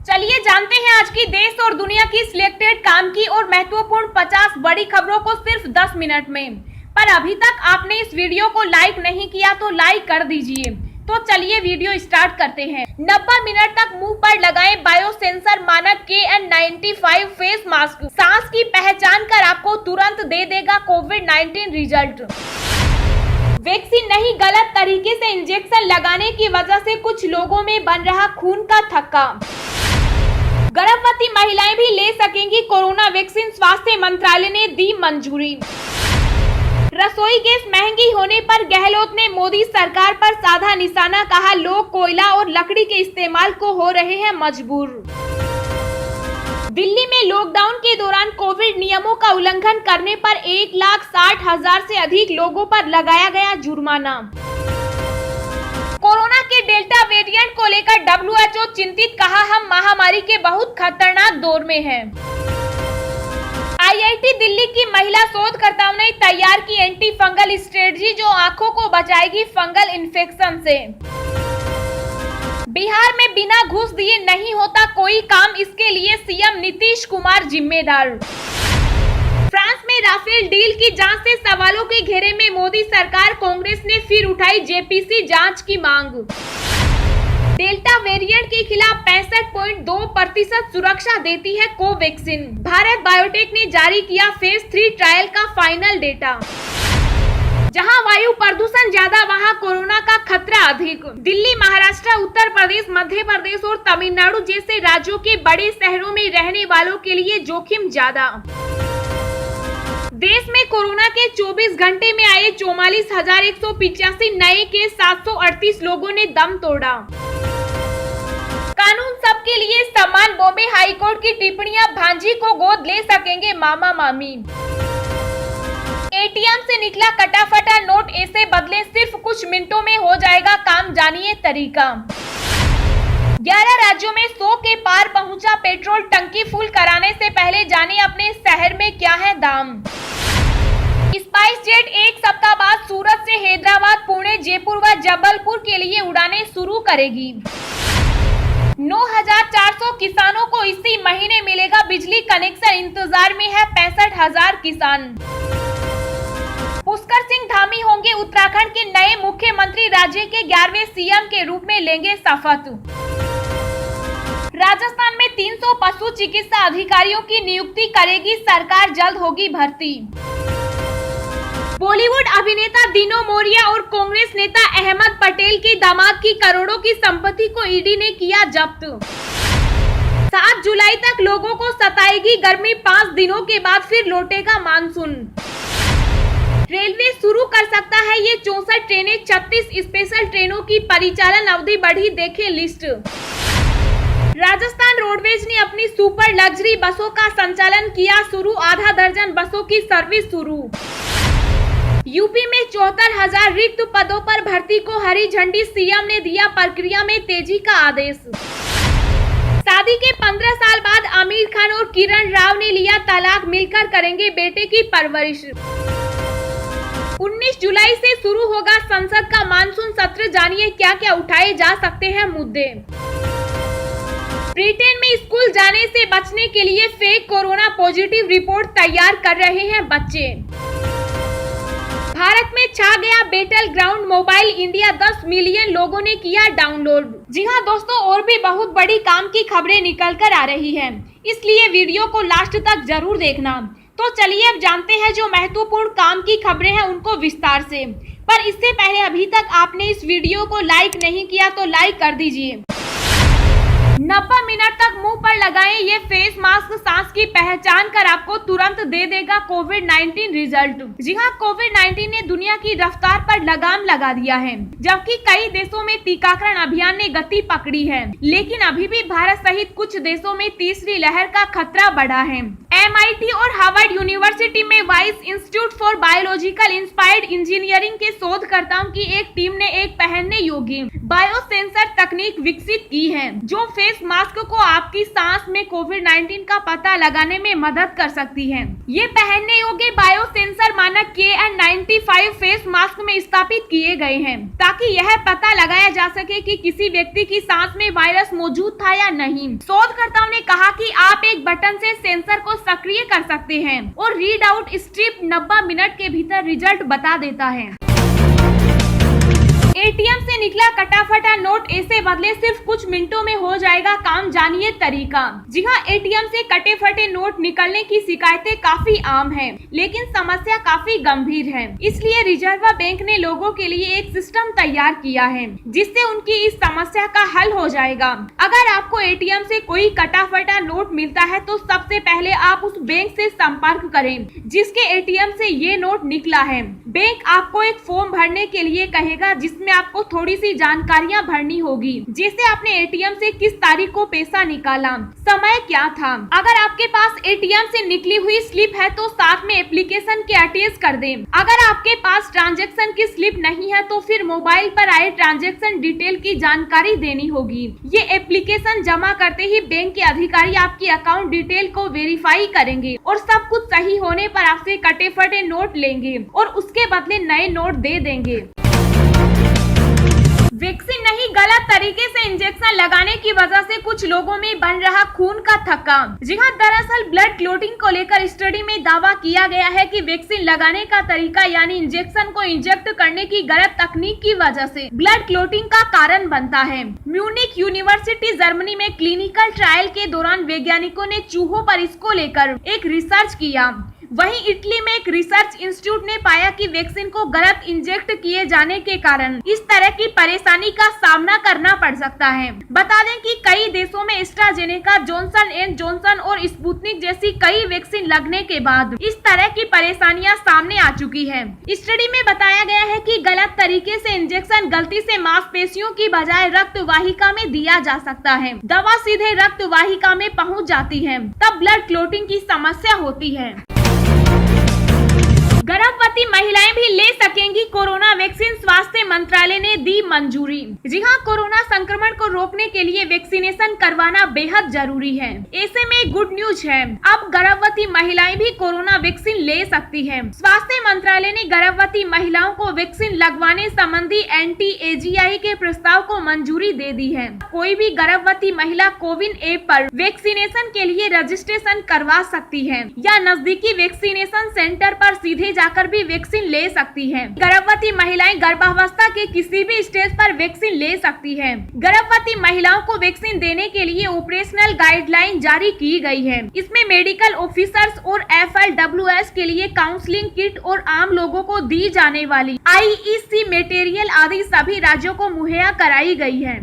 चलिए जानते हैं आज की देश और दुनिया की सिलेक्टेड काम की और महत्वपूर्ण 50 बड़ी खबरों को सिर्फ 10 मिनट में। पर अभी तक आपने इस वीडियो को लाइक नहीं किया तो लाइक कर दीजिए। तो चलिए वीडियो स्टार्ट करते हैं। 90 मिनट तक मुंह पर लगाए बायो सेंसर मानक KN95 फेस मास्क सांस की पहचान कर आपको तुरंत दे देगा कोविड-19 रिजल्ट। वैक्सीन नहीं, गलत तरीके से इंजेक्शन लगाने की वजह से कुछ लोगों में बन रहा खून का थक्का। गर्भवती महिलाएं भी ले सकेंगी कोरोना वैक्सीन, स्वास्थ्य मंत्रालय ने दी मंजूरी। रसोई गैस महंगी होने पर गहलोत ने मोदी सरकार पर साधा निशाना, कहा लोग कोयला और लकड़ी के इस्तेमाल को हो रहे हैं मजबूर। दिल्ली में लॉकडाउन के दौरान कोविड नियमों का उल्लंघन करने पर 1,60,000 से अधिक लोगों पर लगाया गया जुर्माना। कोरोना के डेल्टा वेरिएंट को लेकर WHO चिंतित, कहा हम महामारी के बहुत खतरनाक दौर में हैं। IIT दिल्ली की महिला शोधकर्ताओं ने तैयार की एंटी फंगल स्ट्रेटजी जो आंखों को बचाएगी फंगल इन्फेक्शन से। बिहार में बिना घूस दिए नहीं होता कोई काम, इसके लिए सीएम नीतीश कुमार जिम्मेदार। फ्रांस में राफेल डील की जांच से सवालों के घेरे में मोदी सरकार, कांग्रेस ने फिर उठाई JPC जांच की मांग। डेल्टा वेरिएंट के खिलाफ 65.2% सुरक्षा देती है कोवैक्सीन। भारत बायोटेक ने जारी किया फेज 3 ट्रायल का फाइनल डेटा। जहां वायु प्रदूषण ज्यादा वहां कोरोना का खतरा अधिक। दिल्ली, महाराष्ट्र, उत्तर प्रदेश, मध्य प्रदेश और तमिलनाडु जैसे राज्यों के बड़े शहरों में रहने वालों के लिए जोखिम ज्यादा। देश में कोरोना के 24 घंटे में आए 44,185 नए केस, 738 लोगों ने दम तोड़ा। कानून सबके लिए समान, बॉम्बे हाईकोर्ट की टिप्पणियां, भांजी को गोद ले सकेंगे मामा मामी। ATM से निकला कटा-फटा नोट ऐसे बदले, सिर्फ कुछ मिनटों में हो जाएगा काम, जानिए तरीका। 11 राज्यों में 100 के पार पहुंचा पेट्रोल, टंकी फुल कराने से पहले जाने अपने शहर में क्या है दाम। स्पाइस जेट एक सप्ताह बाद सूरत से हैदराबाद, पुणे, जयपुर व जबलपुर के लिए उड़ानें शुरू करेगी। 9,400 किसानों को इसी महीने मिलेगा बिजली कनेक्शन, इंतजार में है 65,000 किसान। पुष्कर सिंह धामी होंगे उत्तराखंड के नए मुख्यमंत्री, राज्य के 11वें CM के रूप में लेंगे शपथ। राजस्थान में 300 पशु चिकित्सा अधिकारियों की नियुक्ति करेगी सरकार, जल्द होगी भर्ती। बॉलीवुड अभिनेता दीनो मोरिया और कांग्रेस नेता अहमद पटेल के दामाद की करोड़ों की संपत्ति को ईडी ने किया जब्त। 7 जुलाई तक लोगों को सताएगी गर्मी, 5 दिनों के बाद फिर लौटेगा मानसून। रेलवे शुरू कर सकता है ये 64 ट्रेनें, 36 स्पेशल ट्रेनों की परिचालन अवधि बढ़ी, देखें लिस्ट। राजस्थान रोडवेज ने अपनी सुपर लग्जरी बसों का संचालन किया शुरू, आधा दर्जन बसों की सर्विस शुरू। यूपी में 74,000 रिक्त पदों पर भर्ती को हरी झंडी, CM ने दिया प्रक्रिया में तेजी का आदेश। शादी के 15 साल बाद आमिर खान और किरण राव ने लिया तलाक, मिलकर करेंगे बेटे की परवरिश। 19 जुलाई से शुरू होगा संसद का मानसून सत्र, जानिए क्या क्या उठाए जा सकते हैं मुद्दे। ब्रिटेन में स्कूल जाने से बचने के लिए फेक कोरोना पॉजिटिव रिपोर्ट तैयार कर रहे हैं बच्चे। भारत में छा गया battle ground mobile, India 10 million लोगों ने किया डाउनलोड। जी हाँ दोस्तों, और भी बहुत बड़ी काम की खबरें निकल कर आ रही हैं, इसलिए वीडियो को लास्ट तक जरूर देखना। तो चलिए अब जानते हैं जो महत्वपूर्ण काम की खबरें हैं उनको विस्तार से। पर इससे पहले अभी तक आपने इस वीडियो को लाइक नहीं किया तो लाइक कर दीजिए। 90 मिनट तक मुंह पर लगाएं ये फेस मास्क, सांस की पहचान कर आपको तुरंत दे देगा कोविड-19 रिजल्ट। जी हाँ, कोविड-19 ने दुनिया की रफ्तार पर लगाम लगा दिया है, जबकि कई देशों में टीकाकरण अभियान ने गति पकड़ी है, लेकिन अभी भी भारत सहित कुछ देशों में तीसरी लहर का खतरा बढ़ा है। MIT और हार्वर्ड यूनिवर्सिटी में vice institute for biological inspired engineering के शोधकर्ताओं की एक टीम ने एक पहनने योग्य बायोसेंसर तकनीक विकसित की है, जो फेस मास्क को आपकी सांस में कोविड-19 का पता लगाने में मदद कर सकती है। ये पहनने योग्य बायो सेंसर मानक KN95 फेस मास्क में स्थापित किए गए हैं ताकि यह पता लगाया जा सके कि किसी व्यक्ति की सांस में वायरस मौजूद था या नहीं। शोधकर्ताओं ने कहा कि आप एक बटन से सेंसर को सक्रिय कर सकते हैं और रीड आउट स्ट्रिप 90 मिनट के भीतर रिजल्ट बता देता है। ATM से निकला कटा-फटा नोट ऐसे बदले सिर्फ कुछ मिनटों में हो जाएगा काम, जानिए तरीका। जी हाँ, ATM से कटे-फटे नोट निकलने की शिकायतें काफी आम हैं, लेकिन समस्या काफी गंभीर है। इसलिए रिजर्व बैंक ने लोगों के लिए एक सिस्टम तैयार किया है जिससे उनकी इस समस्या का हल हो जाएगा। अगर आपको ATM से कोई कटा-फटा नोट मिलता है तो सबसे पहले आप उस बैंक से संपर्क करें जिसके ATM से ये नोट निकला है। बैंक आपको एक फॉर्म भरने के लिए कहेगा जिसमें आपको थोड़ी सी जानकारियां भरनी होगी, जैसे आपने ATM से किस तारीख को पैसा निकाला, समय क्या था। अगर आपके पास ATM से निकली हुई स्लिप है तो साथ में एप्लीकेशन के अटैच कर दें। अगर आपके पास ट्रांजैक्शन की स्लिप नहीं है तो फिर मोबाइल पर आए ट्रांजैक्शन डिटेल की जानकारी देनी होगी। ये एप्लीकेशन जमा करते ही बैंक के अधिकारी आपकी अकाउंट डिटेल को वेरीफाई करेंगे और सब कुछ सही होने पर आपसे कटे फटे नोट लेंगे और उसके बदले नए नोट दे देंगे। वैक्सीन नहीं, गलत तरीके से इंजेक्शन लगाने की वजह से कुछ लोगों में बन रहा खून का थक्का। जी हाँ, दरअसल ब्लड क्लोटिंग को लेकर स्टडी में दावा किया गया है कि वैक्सीन लगाने का तरीका यानी इंजेक्शन को इंजेक्ट करने की गलत तकनीक की वजह से ब्लड क्लोटिंग का कारण बनता है। म्यूनिक यूनिवर्सिटी जर्मनी में क्लिनिकल ट्रायल के दौरान वैज्ञानिकों ने चूहों पर इसको लेकर एक रिसर्च किया। वहीं इटली में एक रिसर्च इंस्टीट्यूट ने पाया कि वैक्सीन को गलत इंजेक्ट किए जाने के कारण इस तरह की परेशानी का सामना करना पड़ सकता है। बता दें कि कई देशों में एस्ट्राजेनेका, जॉनसन एंड जॉनसन और स्पुतनिक जैसी कई वैक्सीन लगने के बाद इस तरह की परेशानियां सामने आ चुकी है। स्टडी में बताया गया है कि गलत तरीके से इंजेक्शन गलती से मांसपेशियों की बजाय रक्त वाहिका में दिया जा सकता है। दवा सीधे रक्त वाहिका में पहुँच जाती है, तब ब्लड क्लोटिंग की समस्या होती है। गर्भवती महिलाएं भी ले सकेंगी कोरोना वैक्सीन, स्वास्थ्य मंत्रालय ने दी मंजूरी। जी हाँ, कोरोना संक्रमण को रोकने के लिए वैक्सीनेशन करवाना बेहद जरूरी है। ऐसे में गुड न्यूज है, अब गर्भवती महिलाएं भी कोरोना वैक्सीन ले सकती हैं। स्वास्थ्य मंत्रालय ने गर्भवती महिलाओं को वैक्सीन लगवाने संबंधी anti-AGI के प्रस्ताव को मंजूरी दे दी है। कोई भी गर्भवती महिला कोविन ऐप पर वैक्सीनेशन के लिए रजिस्ट्रेशन करवा सकती है या नजदीकी वैक्सीनेशन सेंटर पर सीधे जाकर भी वैक्सीन ले सकती हैं। गर्भवती महिलाएं गर्भावस्था के किसी भी स्टेज पर वैक्सीन ले सकती हैं। गर्भवती महिलाओं को वैक्सीन देने के लिए ऑपरेशनल गाइडलाइन जारी की गई है। इसमें मेडिकल ऑफिसर्स और FLWS के लिए काउंसलिंग किट और आम लोगों को दी जाने वाली IEC मटेरियल आदि सभी राज्यों को मुहैया कराई गई है।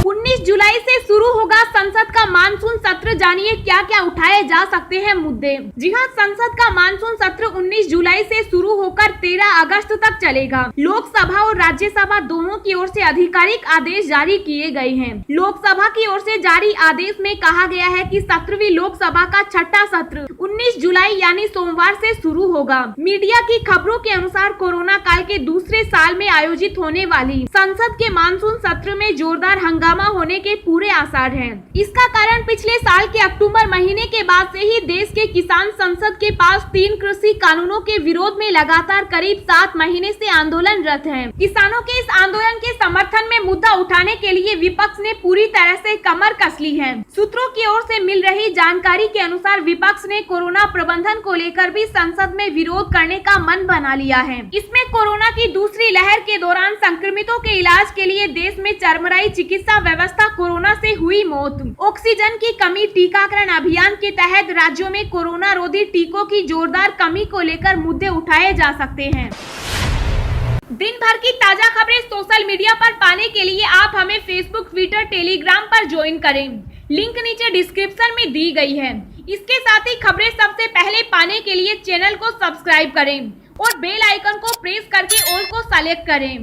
19 जुलाई से शुरू होगा संसद का मानसून सत्र, जानिए क्या क्या उठाए जा सकते हैं मुद्दे। जी हाँ, संसद का मानसून सत्र 19 जुलाई से शुरू होकर 13 अगस्त तक चलेगा। लोकसभा और राज्यसभा दोनों की ओर से आधिकारिक आदेश जारी किए गए हैं। लोकसभा की ओर से जारी आदेश में कहा गया है कि 17वीं लोकसभा का छठा सत्र 19 जुलाई यानी सोमवार से शुरू होगा। मीडिया की खबरों के अनुसार कोरोना काल के दूसरे साल में आयोजित होने वाली संसद के मानसून सत्र में जोरदार हंगामा होने के पूरे आसार हैं। इसका कारण पिछले साल के अक्टूबर महीने के बाद से ही देश के किसान संसद के पास 3 कृषि कानूनों के विरोध में लगातार करीब 7 महीने से आंदोलनरत हैं। किसानों के इस आंदोलन के समर्थन में मुद्दा उठाने के लिए विपक्ष ने पूरी तरह से कमर कस ली है। सूत्रों की ओर से मिल रही जानकारी के अनुसार विपक्ष ने कोरोना प्रबंधन को लेकर भी संसद में विरोध करने का मन बना लिया है। इसमें कोरोना की दूसरी लहर के दौरान संक्रमितों के इलाज के लिए देश में चरमराई चिकित्सा व्यवस्था, कोरोना से हुई मौत, ऑक्सीजन की कमी, टीकाकरण अभियान के तहत राज्यों में कोरोना रोधी टीकों की जोरदार कमी को लेकर मुद्दे उठाए जा सकते हैं। दिन भर की ताजा खबरें सोशल मीडिया पर पाने के लिए आप हमें फेसबुक, ट्विटर, टेलीग्राम पर ज्वाइन करें। लिंक नीचे डिस्क्रिप्शन में दी गई है। इसके साथ ही खबरें सबसे पहले पाने के लिए चैनल को सब्सक्राइब करें और बेल आइकन को प्रेस करके ऑल को सेलेक्ट करें।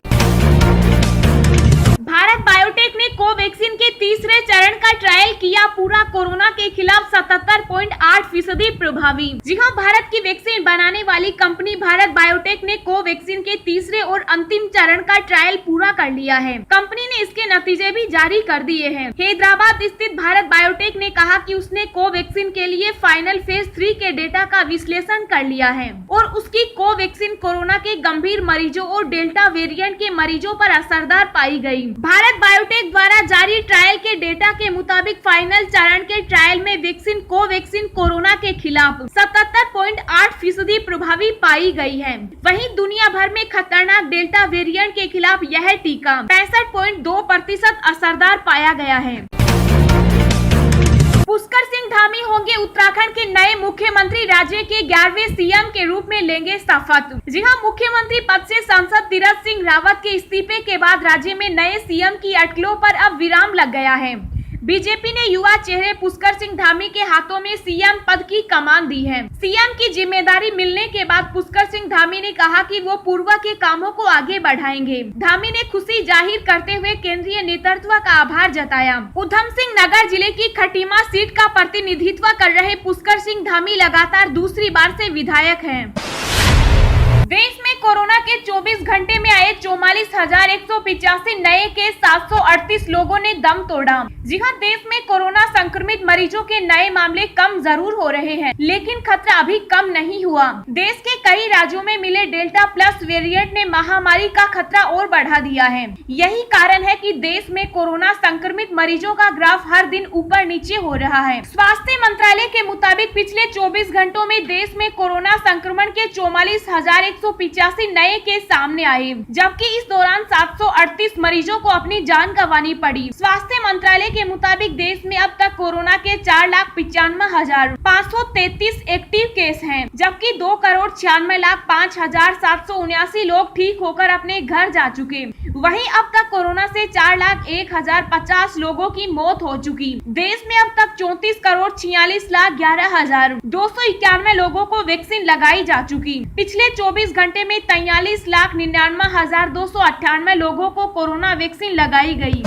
भारत बायोटेक ने कोवैक्सीन के तीसरे चरण का ट्रायल किया पूरा, कोरोना के खिलाफ 77.8% प्रभावी। जी हां, भारत की वैक्सीन बनाने वाली कंपनी भारत बायोटेक ने कोवैक्सीन के तीसरे और अंतिम चरण का ट्रायल पूरा कर लिया है। कंपनी ने इसके नतीजे भी जारी कर दिए हैं। हैदराबाद स्थित भारत बायोटेक ने कहा कि उसने कोवैक्सीन के लिए फाइनल फेज 3 के डेटा का विश्लेषण कर लिया है और उसकी कोवैक्सीन कोरोना के गंभीर मरीजों और डेल्टा वेरिएंट के मरीजों पर असरदार पाई गई। भारत बायोटेक द्वारा जारी ट्रायल के डेटा के मुताबिक फाइनल चरण के ट्रायल में वैक्सीन कोवैक्सीन कोरोना के खिलाफ 77.8% प्रभावी पाई गई है। वहीं दुनिया भर में खतरनाक डेल्टा वेरिएंट के खिलाफ यह टीका 65.2% असरदार पाया गया है। पुष्कर सिंह धामी होंगे उत्तराखंड के नए मुख्यमंत्री, राज्य के 11वें सीएम के रूप में लेंगे शपथ। जी हां, मुख्यमंत्री पद से सांसद तीरथ सिंह रावत के इस्तीफे के बाद राज्य में नए सीएम की अटकलों पर अब विराम लग गया है। बीजेपी ने युवा चेहरे पुष्कर सिंह धामी के हाथों में सीएम पद की कमान दी है। सीएम की जिम्मेदारी मिलने के बाद पुष्कर सिंह धामी ने कहा कि वो पूर्व के कामों को आगे बढ़ाएंगे। धामी ने खुशी जाहिर करते हुए केंद्रीय नेतृत्व का आभार जताया। उधम सिंह नगर जिले की खटीमा सीट का प्रतिनिधित्व कर रहे पुष्कर सिंह धामी लगातार दूसरी बार से विधायक हैं। देश में कोरोना के 24 घंटे में आए 44,185 नए केस, 738 लोगों ने दम तोड़ा। जी हां, देश में कोरोना संक्रमित मरीजों के नए मामले कम जरूर हो रहे हैं, लेकिन खतरा अभी कम नहीं हुआ। देश के कई राज्यों में मिले डेल्टा प्लस वेरिएंट ने महामारी का खतरा और बढ़ा दिया है। यही कारण है कि देश में कोरोना संक्रमित मरीजों का ग्राफ हर दिन ऊपर नीचे हो रहा है। स्वास्थ्य मंत्रालय के मुताबिक पिछले 24 घंटों में देश में कोरोना संक्रमण के 44,185 नए केस सामने आए, जबकि इस दौरान 738 मरीजों को अपनी जान गंवानी पड़ी। स्वास्थ्य मंत्रालय के मुताबिक देश में अब तक कोरोना के 4,95,533 एक्टिव केस हैं, जबकि 2,96,05,779 लोग ठीक होकर अपने घर जा चुके। वहीं अब तक कोरोना से 4,01,050 लोगों की मौत हो चुकी। देश में अब तक 34,46,11,291 लोगों को वैक्सीन लगाई जा चुकी। पिछले 24 घंटे में 43,99,298 लोगों को कोरोना वैक्सीन लगाई गई।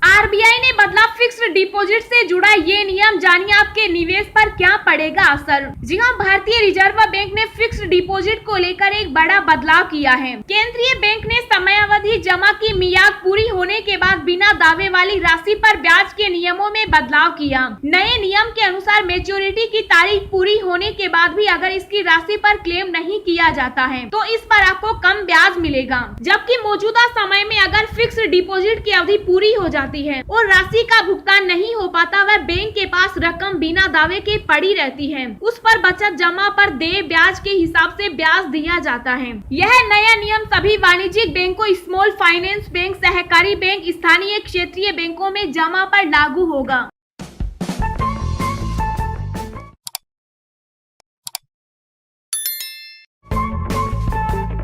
आरबीआई ने बदला फिक्स्ड डिपॉजिट से जुड़ा ये नियम, जानिए आपके निवेश पर क्या पड़ेगा असर। जी हां, भारतीय रिजर्व बैंक ने फिक्स्ड डिपॉजिट को लेकर एक बड़ा बदलाव किया है। केंद्रीय बैंक ने समयावधि जमा की मियाद पूरी होने के बाद बिना दावे वाली राशि पर ब्याज के नियमों में बदलाव किया। नए नियम के अनुसार मैच्योरिटी की तारीख पूरी होने के बाद भी अगर इसकी राशि पर क्लेम नहीं किया जाता है तो इस पर आपको कम ब्याज मिलेगा, जबकि मौजूदा समय में अगर फिक्स्ड डिपॉजिट की अवधि पूरी हो जाती है और राशि का भुगतान नहीं हो पाता, वह बैंक के पास रकम बिना दावे के पड़ी रहती है। उस पर बचत जमा पर देय ब्याज के हिसाब से ब्याज दिया जाता है। यह नया नियम सभी वाणिज्यिक बैंकों, स्मॉल फाइनेंस बैंक, सहकारी बैंक, स्थानीय क्षेत्रीय बैंकों में जमा पर लागू होगा।